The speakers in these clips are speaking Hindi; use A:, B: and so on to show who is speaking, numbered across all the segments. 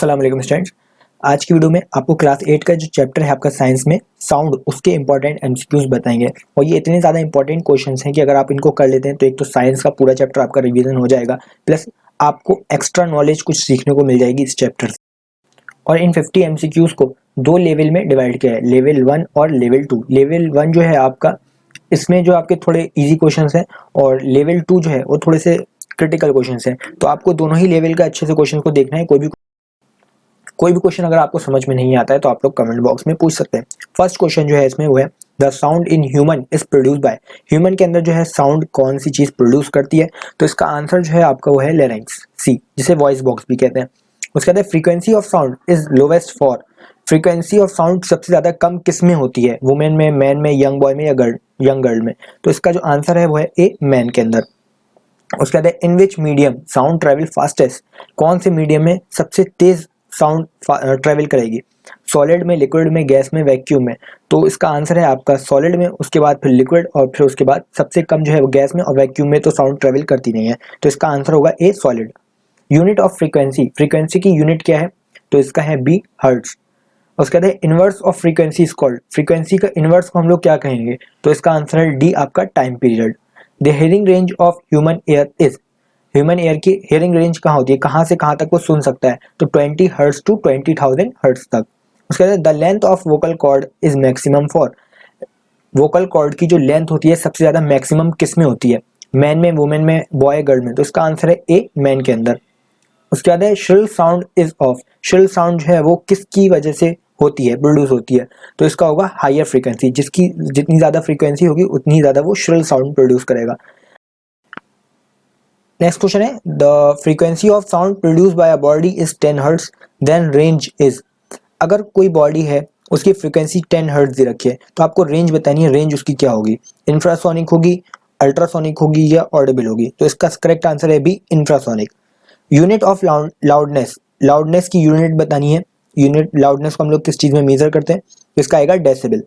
A: अस्सलाम वालेकुम स्टूडेंट्स। आज की वीडियो में आपको क्लास 8 का जो चैप्टर है आपका साइंस में साउंड, उसके इंपॉर्टेंट एमसीक्यूज बताएंगे। और ये इतने ज़्यादा इंपॉर्टेंट क्वेश्चंस हैं कि अगर आप इनको कर लेते हैं तो एक तो साइंस का पूरा चैप्टर आपका रिवीजन हो जाएगा, प्लस आपको एक्स्ट्रा नॉलेज कुछ सीखने को मिल जाएगी इस चैप्टर से। और इन 50 एमसीक्यूज को दो लेवल में डिवाइड किया है, लेवल 1 और लेवल 2। लेवल 1 जो है आपका, इसमें जो आपके थोड़े ईजी क्वेश्चंस हैं, और लेवल 2 जो है वो थोड़े से क्रिटिकल क्वेश्चंस हैं। तो आपको दोनों ही लेवल का अच्छे से क्वेश्चन को देखना है। कोई भी क्वेश्चन अगर आपको समझ में नहीं आता है तो आप लोग कमेंट बॉक्स में पूछ सकते हैं। फर्स्ट क्वेश्चन जो है इसमें वो है, the sound in human is produce by. Human के अंदर जो है साउंड कौन सी चीज प्रोड्यूस करती है? तो इसका आंसर जो है आपका वो है लेरिंक्स, सी, जिसे वॉइस बॉक्स भी कहते हैं। उसके बाद frequency of sound is lowest for. Frequency of sound सबसे ज्यादा कम किस में होती है? वुमेन में, मैन में, यंग बॉय में या यंग गर्ल में? तो इसका जो आंसर है वो है ए, मैन के अंदर। उसके बाद in which medium sound travel fastest. कौन से मीडियम में सबसे तेज साउंड ट्रेवल करेगी? सॉलिड में, लिक्विड में, गैस में, वैक्यूम में? तो इसका आंसर है आपका सॉलिड में, उसके बाद फिर लिक्विड, और फिर उसके बाद सबसे कम जो है वो गैस में, और वैक्यूम में तो साउंड ट्रेवल करती नहीं है। तो इसका आंसर होगा A, solid. Unit of frequency, frequency की यूनिट क्या है? तो इसका है बी, हर्ट्ज। उसके बाद inverse of frequency is called. Frequency का इनवर्स को हम लोग क्या कहेंगे? तो इसका आंसर है डी, आपका time period. The hearing range of human air is. Human air की हियरिंग रेंज कहाँ होती है, कहाँ से कहाँ तक वो सुन सकता है? तो 20 हर्ट्ज टू 20,000 हर्ट्ज तक। उसके बाद the length of vocal cord is maximum for. Vocal cord की जो लेंथ होती है सबसे ज्यादा मैक्सिमम किस में होती है? मैन में, वुमेन में, बॉय, गर्ल में? तो इसका आंसर है ए, मैन के अंदर। उसके बाद है shrill sound is of. Shrill sound जो है वो किसकी वजह से होती है, प्रोड्यूस होती है? तो इसका होगा हायर फ्रीक्वेंसी। जिसकी जितनी ज्यादा फ्रीक्वेंसी होगी उतनी ही ज्यादा वो श्रिल साउंड प्रोड्यूस करेगा। नेक्स्ट क्वेश्चन है, the frequency of sound produce by a body is 10 hertz, then range is. अगर कोई बॉडी है उसकी फ्रीक्वेंसी 10 हर्ट्ज दे रखी है तो आपको रेंज बतानी है, रेंज उसकी क्या होगी? इंफ्रासोनिक होगी, अल्ट्रासोनिक होगी, या ऑडिबल होगी? तो इसका करेक्ट आंसर है B, infrasonic. Unit of loudness, loudness की यूनिट बतानी है। यूनिट लाउडनेस को हम लोग किस चीज में मेजर करते हैं? तो इसका आएगा डेसिबल।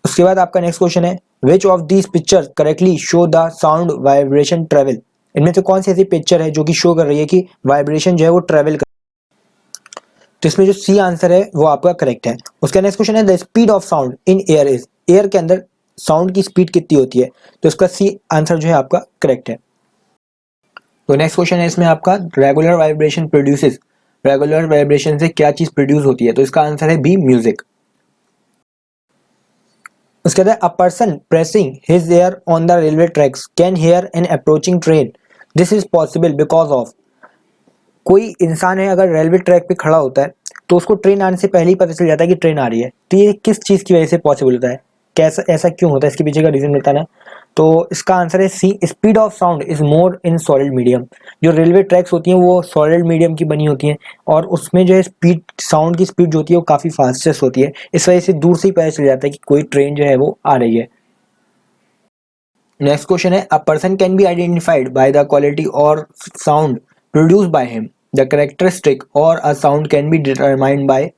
A: उसके बाद आपका नेक्स्ट क्वेश्चन है, which of these picture correctly show the sound vibration travel. इनमें से कौन सी ऐसी पिक्चर है जो कि शो कर रही है कि वाइब्रेशन जो है वो ट्रेवल कर? तो इसमें जो सी आंसर है वो आपका करेक्ट है। उसका नेक्स्ट क्वेश्चन है, the speed of sound in air is. Air के अंदर साउंड की स्पीड कितनी होती है? तो इसका सी आंसर जो है आपका करेक्ट है। तो नेक्स्ट क्वेश्चन है इसमें आपका, regular vibration produces. Regular vibration से क्या चीज प्रोड्यूस होती है? तो इसका आंसर है बी, म्यूजिक। उसके बाद a person pressing his ear on the railway tracks can hear an approaching train, this is possible because of. कोई इंसान है अगर रेलवे ट्रैक पे खड़ा होता है तो उसको ट्रेन आने से पहले ही पता चल जाता है कि ट्रेन आ रही है। तो ये किस चीज की वजह से पॉसिबल होता है? कैसा, ऐसा क्यों होता है? इसके पीछे का रीजन बताना। तो इसका आंसर है C, speed of sound is more in solid medium. जो रेलवे ट्रैक्स होती हैं वो सॉलिड मीडियम की बनी होती हैं, और उसमें जो है स्पीड, साउंड की स्पीड जो होती है वो काफी फास्टेस्ट होती है। इस वजह से दूर से ही पता चल जाता है कि कोई ट्रेन जो है वो आ रही है। नेक्स्ट क्वेश्चन है, a person can be identified by the quality or sound produce by him, the characteristic or a sound can be determined by.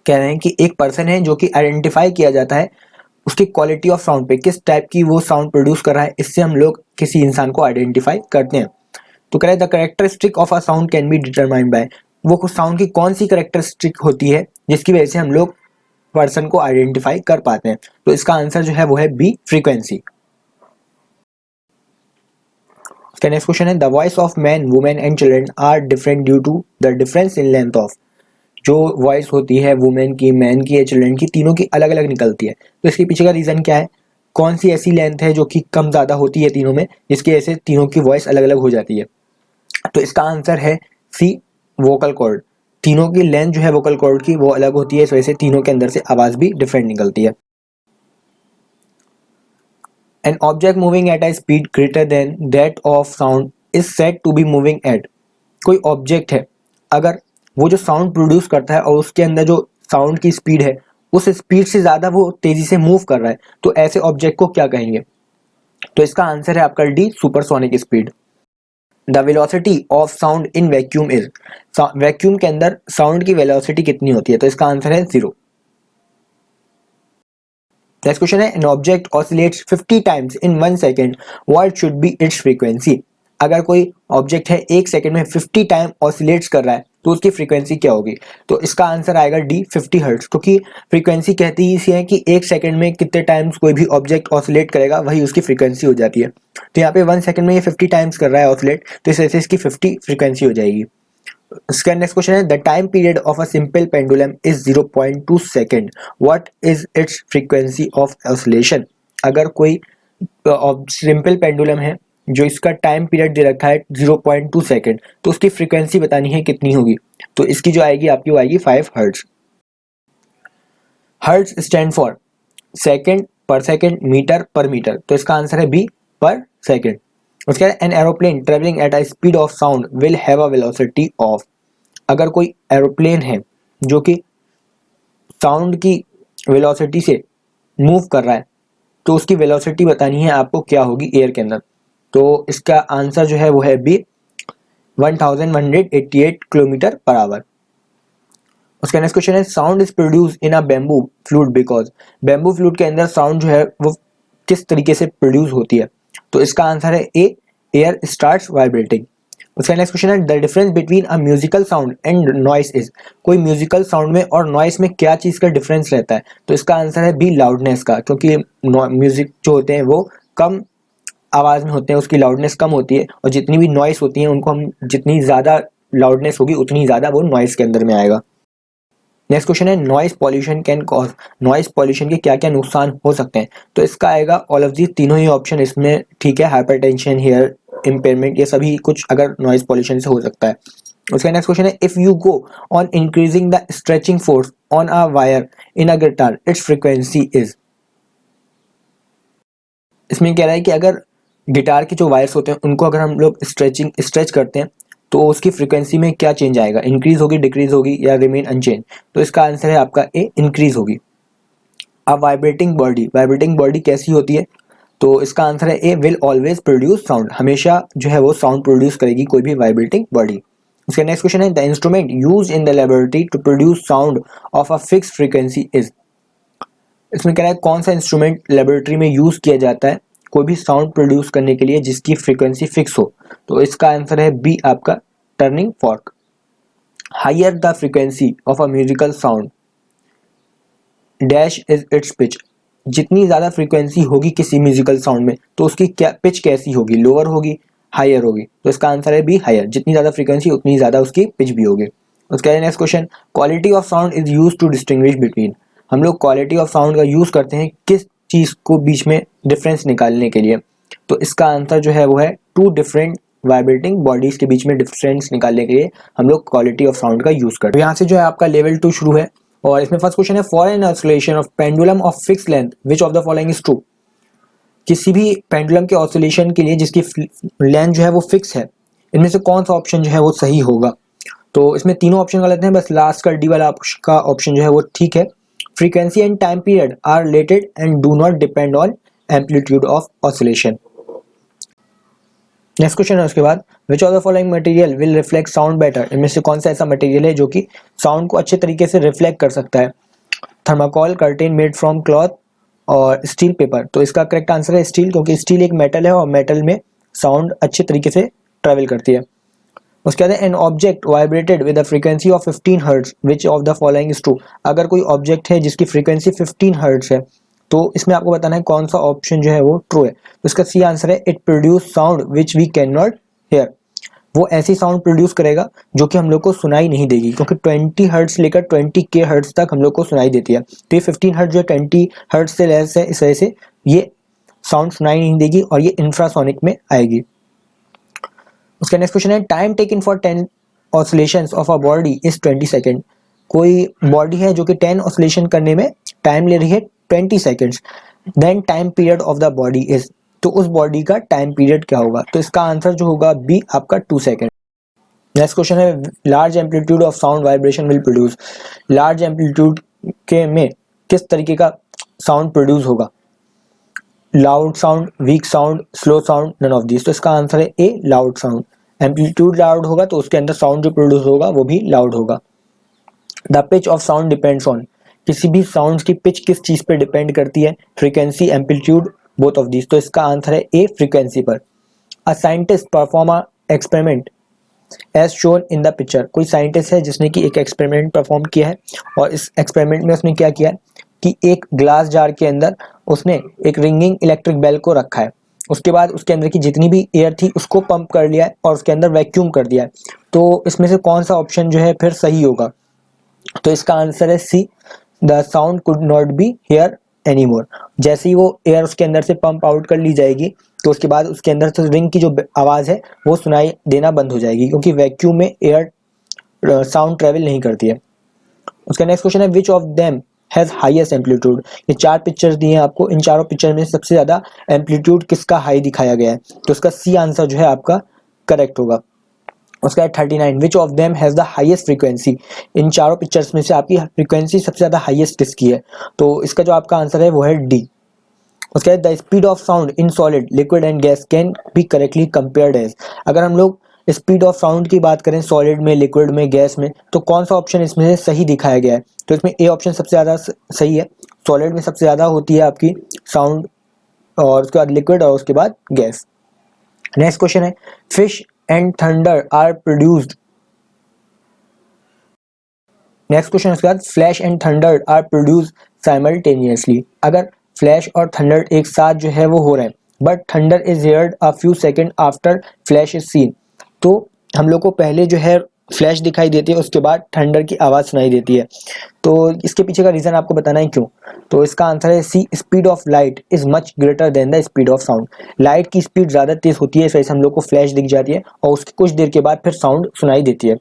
A: कह रहे हैं कि एक पर्सन है जो कि आइडेंटिफाई किया जाता है उसकी क्वालिटी ऑफ साउंड पे, किस टाइप की वो साउंड प्रोड्यूस कर रहा है, इससे हम लोग किसी इंसान को आइडेंटिफाई करते हैं। तो कह रहे हैं the characteristic of a sound can be determined bye. वो साउंड की कौन सी कैरेक्टरिस्टिक होती है जिसकी वजह से हम लोग पर्सन को आइडेंटिफाई कर पाते हैं? तो इसका आंसर जो है वो है बी, फ्रीक्वेंसी। नेक्स्ट क्वेश्चन है, the voice of man, women and children are different due to the difference in length of. जो वॉइस होती है वुमेन की, मैन की या चिल्ड्रन की, तीनों की अलग अलग निकलती है। तो इसके पीछे का रीजन क्या है? कौन सी ऐसी लेंथ है जो कि कम ज्यादा होती है तीनों में, जिसकी वजह से तीनों की वॉइस अलग अलग हो जाती है? तो इसका आंसर है सी, वोकल कॉर्ड। तीनों की लेंथ जो है वोकल कॉर्ड की वो अलग होती है, इस वजह से तीनों के अंदर से आवाज भी डिफरेंट निकलती है। An object moving at a speed greater than that of sound is said to be moving at। कोई ऑब्जेक्ट है अगर वो जो साउंड प्रोड्यूस करता है और उसके अंदर जो साउंड की स्पीड है उस स्पीड से ज्यादा वो तेजी से मूव कर रहा है, तो ऐसे ऑब्जेक्ट को क्या कहेंगे? तो इसका आंसर है आपका D, supersonic speed. The velocity of sound in vacuum is. Vacuum के अंदर साउंड की वेलोसिटी कितनी होती है? तो इसका आंसर है 0। नेक्स्ट क्वेश्चन है, an object oscillates 50 times in 1 second, what should be it's frequency. अगर कोई ऑब्जेक्ट है 1 सेकेंड में 50 टाइम ऑसिलेट्स कर रहा है तो उसकी फ्रीक्वेंसी क्या होगी? तो इसका आंसर आएगा डी 50 हर्ट्ज, क्योंकि फ्रीक्वेंसी कहती ही इसी है कि 1 सेकंड में कितने टाइम्स कोई भी ऑब्जेक्ट ऑसिलेट करेगा वही उसकी फ्रीक्वेंसी हो जाती है। तो यहाँ पे 1 सेकंड में ये 50 टाइम्स कर रहा है ऑसिलेट, तो इस वजह से इसकी 50 फ्रीक्वेंसी हो जाएगी। इसका नेक्स्ट क्वेश्चन है the time period of a simple pendulum is 0.2 second, what is it's frequency of oscillation? अगर कोई सिंपल पेंडुलम है जो इसका टाइम पीरियड दे रखा है 0.2 सेकंड, तो उसकी फ्रीक्वेंसी बतानी है कितनी होगी। तो इसकी जो आएगी आपकी वो आएगी 5 hertz. Hertz stand for second पर सेकंड, मीटर पर मीटर, तो इसका आंसर है बी पर सेकंड। उसके बाद an aeroplane travelling at a speed of sound will have a velocity of, अगर कोई एरोप्लेन है जो कि साउंड की वेलोसिटी से मूव कर रहा है तो उसकी वेलोसिटी बतानी है आपको क्या होगी एयर के अंदर। तो इसका आंसर जो है वो है बी 1188 किलोमीटर पर आवर। उसका नेक्स्ट क्वेश्चन है sound is produce in a bamboo flute because, bamboo flute के अंदर साउंड जो है वो किस तरीके से प्रोड्यूस होती है? तो इसका आंसर है ए एयर स्टार्ट्स वाइब्रेटिंग। उसका नेक्स्ट क्वेश्चन है the difference between a musical sound and noise is, कोई म्यूजिकल साउंड में और नॉइस में क्या चीज का डिफरेंस रहता है? तो इसका आंसर है बी लाउडनेस का, क्योंकि म्यूजिक जो होते हैं वो कम आवाज में होते हैं, उसकी लाउडनेस कम होती है, और जितनी भी नॉइस होती है उनको हम जितनी ज्यादा लाउडनेस होगी उतनी ज्यादा वो नॉइस के अंदर में आएगा। नेक्स्ट क्वेश्चन है noise pollution can cause, noise pollution के क्या क्या नुकसान हो सकते हैं? तो इसका आएगा ऑल ऑफ दीज, तीनों ही ऑप्शन इसमें ठीक है, हाइपरटेंशन, हेयर इम्पेयरमेंट, ये सभी कुछ अगर नॉइस पॉल्यूशन से हो सकता है। उसका नेक्स्ट क्वेश्चन है if you go on increasing the stretching force on a wire in a guitar it's frequency is, इसमें कह रहा है कि अगर गिटार के जो वायर्स होते हैं उनको अगर हम लोग स्ट्रेच करते हैं तो उसकी फ्रीक्वेंसी में क्या चेंज आएगा, इंक्रीज होगी, डिक्रीज होगी या रिमेन अनचेंज? तो इसका आंसर है आपका ए इंक्रीज होगी। अब वाइब्रेटिंग बॉडी कैसी होती है? तो इसका आंसर है A will always produce sound, हमेशा जो है वो साउंड प्रोड्यूस करेगी कोई भी वाइब्रेटिंग बॉडी। उसका नेक्स्ट क्वेश्चन है the instrument use in the laboratory to produce sound of a fixed frequency is, इसमें कह रहा है कौन सा इंस्ट्रूमेंट लेबोरेटरी में यूज किया जाता है कोई भी साउंड प्रोड्यूस करने के लिए जिसकी फ्रीक्वेंसी फिक्स हो? तो इसका आंसर है बी आपका tuning fork. Higher the frequency of a musical sound dash is its pitch, जितनी ज्यादा फ्रीक्वेंसी होगी किसी म्यूजिकल साउंड में तो उसकी क्या पिच कैसी होगी, लोअर होगी, हायर होगी? तो इसका आंसर है बी हायर, जितनी ज्यादा फ्रीक्वेंसी उतनी ज्यादा उसकी पिच भी होगी। उसका next question quality of sound is use to distinguish between, हम लोग क्वालिटी ऑफ साउंड का यूज करते हैं किस चीज को बीच में डिफरेंस निकालने के लिए? तो इसका आंसर जो है वो है टू डिफरेंट वाइब्रेटिंग बॉडीज के बीच में डिफरेंस निकालने के लिए हम लोग क्वालिटी ऑफ साउंड का यूज करते हैं। यहाँ से जो है आपका लेवल 2 शुरू है और इसमें फर्स्ट क्वेश्चन है for an oscillation of pendulum of fix length which of the following is true, किसी भी पेंडुलम के ऑसिलेशन के लिए जिसकी लेंथ जो है वो फिक्स है, इनमें से कौन सा ऑप्शन जो है वो सही होगा? तो इसमें तीनों ऑप्शन गलत हैं, बस लास्ट का डी वाला का ऑप्शन जो है वो ठीक है। Frequency and time period are related and do not depend on amplitude of oscillation. Next question है उसके बाद which of the following material will reflect sound better, इनमें से कौन सा ऐसा मटेरियल है जो कि साउंड को अच्छे तरीके से रिफ्लेक्ट कर सकता है? Thermocol, curtain made from cloth और स्टील पेपर। तो इसका करेक्ट आंसर है स्टील, क्योंकि स्टील एक मेटल है और मेटल में साउंड अच्छे तरीके से ट्रेवल करती है। उसके बाद an object vibrated with a frequency of 15 hertz which of the following is true, अगर कोई ऑब्जेक्ट है जिसकी फ्रीक्वेंसी 15 हर्ट्ज है तो इसमें आपको बताना है कौन सा ऑप्शन जो है वो ट्रू है। तो इसका सी आंसर है it produce sound which we can not hear, वो ऐसी साउंड प्रोड्यूस करेगा जो कि हम लोग को सुनाई नहीं देगी, क्योंकि 20 हर्ट्ज लेकर 20K हर्ट्ज तक हम लोग को सुनाई देती है, तो ये 15 हर्ट्ज जो 20 हर्ट्ज से लेस है, इस वजह से ये साउंड सुनाई नहीं देगी और ये इंफ्रासोनिक में आएगी। उसका नेक्स्ट क्वेश्चन है time taken for 10 oscillations of a body is 20 second, कोई बॉडी है जो कि 10 ऑसिलेशन करने में टाइम ले रही है 20 seconds, then time period of the body is, तो उस बॉडी का टाइम पीरियड क्या होगा? तो इसका आंसर जो होगा बी आपका 2 सेकंड। नेक्स्ट क्वेश्चन है large amplitude of sound vibration will produce, large amplitude के में किस तरीके का साउंड प्रोड्यूस होगा? Loud sound, weak sound, slow sound, none of this. तो इसका आंसर है A loud sound, amplitude loud होगा तो उसके अंदर साउंड जो प्रोड्यूस होगा वो भी लाउड होगा। The pitch of sound depends on, किसी भी साउंड की पिच किस चीज पे डिपेंड करती है? Frequency, amplitude, both of this. तो इसका आंसर है ए फ्रीक्वेंसी पर। A scientist perform a experiment as shown in the picture. कोई साइंटिस्ट है जिसने कि एक एक्सपेरिमेंट परफॉर्म किया है और इस एक्सपेरिमेंट में उसने क्या किया है कि एक ग्लास जार के अंदर उसने एक रिंगिंग इलेक्ट्रिक बेल को रखा है। उसके बाद उसके अंदर की जितनी भी एयर थी उसको पंप कर लिया है और उसके अंदर वैक्यूम कर दिया है। तो इसमें से कौन सा ऑप्शन जो है फिर सही होगा? तो इसका आंसर है C, the sound could not be hear anymore. जैसे ही वो एयर उसके अंदर से पंप आउट कर ली जाएगी तो उसके बाद उसके अंदर से रिंग की जो आवाज़ है वो सुनाई देना बंद हो जाएगी, क्योंकि वैक्यूम में एयर साउंड ट्रेवल नहीं करती है। उसका नेक्स्ट क्वेश्चन है which of them has highest amplitude. ये 4 पिक्चर्स दिए हैं आपको, इन चारों पिक्चर में सबसे ज़्यादा एम्पलीट्यूड किसका हाई दिखाया गया है? तो उसका सी आंसर जो है आपका करेक्ट होगा। उसका है 39 which of them has the highest frequency. इन चारों पिक्चर्स में से आपकी फ्रीक्वेंसी सबसे ज़्यादा हाईएस्ट किसकी है? तो इसका जो आपका आंसर है वो है डी। उसका है the speed of sound in solid liquid and gas can be correctly compared as. अगर हम लोग स्पीड ऑफ साउंड की बात करें सॉलिड में, लिक्विड में, गैस में, तो कौन सा ऑप्शन इसमें से सही दिखाया गया है? तो इसमें ए ऑप्शन सबसे ज़्यादा सही है। सॉलिड में सबसे ज़्यादा होती है आपकी साउंड, और उसके बाद लिक्विड और उसके बाद गैस। नेक्स्ट क्वेश्चन है fish and thunder are produced. Next question उसके बाद flash and thunder are produce simultaneously. अगर फ्लैश और थंडर एक साथ जो है वो हो रहे हैं, but thunder is heard a few second after flash is seen, तो हम लोग को पहले जो है फ्लैश दिखाई देती है, उसके बाद थंडर की आवाज़ सुनाई देती है। तो इसके पीछे का रीज़न आपको बताना है क्यों। तो इसका आंसर है C, speed of light is much greater than the speed of sound. Light की स्पीड ज़्यादा तेज होती है, इस वजह से हम लोग को फ्लैश दिख जाती है और उसकी कुछ देर के बाद फिर साउंड सुनाई देती है।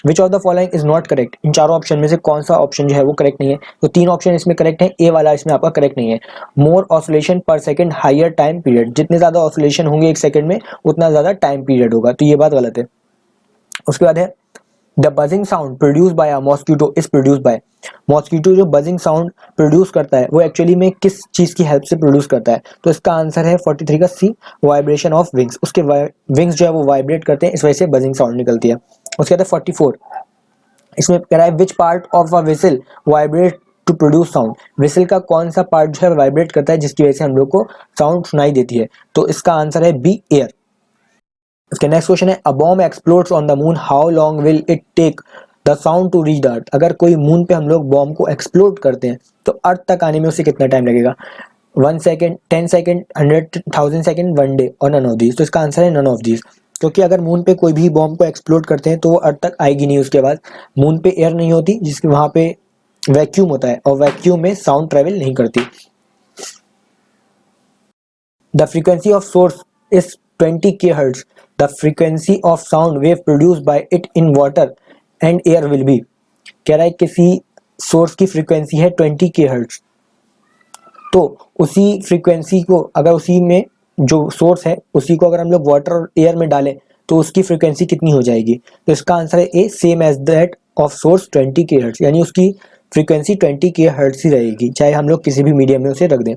A: Which of the following is not correct. इन चारों ऑप्शन में से कौन सा ऑप्शन जो है वो करेक्ट नहीं है? तो 3 ऑप्शन इसमें करेक्ट है, ए वाला इसमें आपका करेक्ट नहीं है। More oscillation per second higher time period, जितने ज़्यादा ऑसिलेशन होंगे एक सेकंड में उतना ज़्यादा टाइम पीरियड होगा, तो ये बात गलत है। उसके बाद है the buzzing sound produce by a mosquito is produce by. Mosquito जो बजिंग साउंड प्रोड्यूस करता है वो एक्चुअली में किस चीज़ की हेल्प से प्रोड्यूस करता है? तो इसका आंसर है 43 का सी, वाइब्रेशन ऑफ विंग्स। उसके विंग्स जो है वो वाइब्रेट करते हैं, इस वजह से बजिंग साउंड निकलती है। उसके बाद 44, इसमें कह रहा है which part of a whistle vibrate to produce sound. Whistle का कौन सा पार्ट जो है वाइब्रेट करता है जिसकी वजह से हम लोग को साउंड सुनाई देती है? तो इसका आंसर है बी, एयर। इसका नेक्स्ट क्वेश्चन है a bomb explodes on the moon, how long will it take the sound to reach the earth. अगर कोई मून पे हम लोग बॉम्ब को एक्सप्लोड करते हैं तो अर्थ तक आने में उसे कितना टाइम लगेगा? 1 सेकेंड, 10 सेकेंड, 100,000 सेकेंड, 1 डे और नन ऑफ दीज। तो इसका आंसर है नन ऑफ दीज, क्योंकि अगर मून पे कोई भी बॉम्ब को एक्सप्लोड करते हैं तो वो अर्थ तक आएगी नहीं। उसके बाद मून पे एयर नहीं होती, जिसके वहाँ पे वैक्यूम होता है और वैक्यूम में साउंड ट्रेवल नहीं करती। The frequency of source is 20 kHz। The frequency of sound wave produced by it in water and air will be. कह रहा है किसी सोर्स की फ्रीक्वेंसी है 20 kHz, तो उसी फ्रीक्वेंसी को अगर उसी में जो सोर्स है उसी को अगर हम लोग वाटर और एयर में डालें तो उसकी फ्रीक्वेंसी कितनी हो जाएगी? तो इसका आंसर है A, same as that of source 20 kHz, यानी उसकी फ्रीक्वेंसी 20 kHz ही रहेगी, चाहे हम लोग किसी भी मीडियम में उसे रख दें।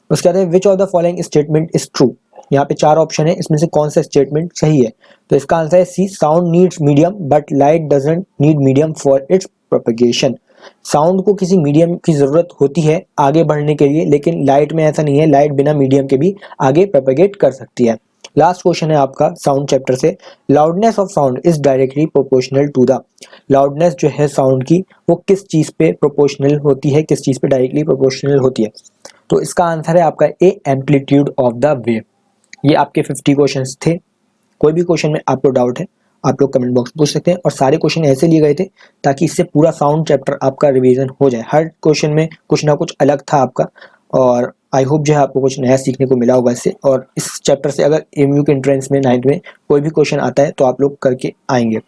A: उसके बाद which of the following statement is true. यहाँ पे 4 ऑप्शन है, इसमें से कौन सा स्टेटमेंट सही है? तो इसका आंसर है C, sound needs medium but light doesn't need medium for its propagation. Sound को किसी मीडियम की ज़रूरत होती है आगे बढ़ने के लिए, लेकिन लाइट में ऐसा नहीं है, लाइट बिना मीडियम के भी आगे प्रोपेगेट कर सकती है। लास्ट क्वेश्चन है आपका साउंड चैप्टर से, loudness of sound is directly proportional to the. Loudness जो है साउंड की वो किस चीज़ पे प्रोपोर्शनल होती है, किस चीज़ पे डायरेक्टली प्रोपोर्शनल होती है? तो इसका आंसर है आपका ए, एम्पलीट्यूड ऑफ द वेव। ये आपके 50 क्वेश्चंस थे। कोई भी क्वेश्चन में आपको डाउट है आप लोग कमेंट बॉक्स में पूछ सकते हैं, और सारे क्वेश्चन ऐसे लिए गए थे ताकि इससे पूरा साउंड चैप्टर आपका रिवीजन हो जाए। हर क्वेश्चन में कुछ ना कुछ अलग था आपका, और आई होप जो है आपको कुछ नया सीखने को मिला होगा इससे। और इस चैप्टर से अगर एमयू के एंट्रेंस में 9th में कोई भी क्वेश्चन आता है तो आप लोग करके आएंगे।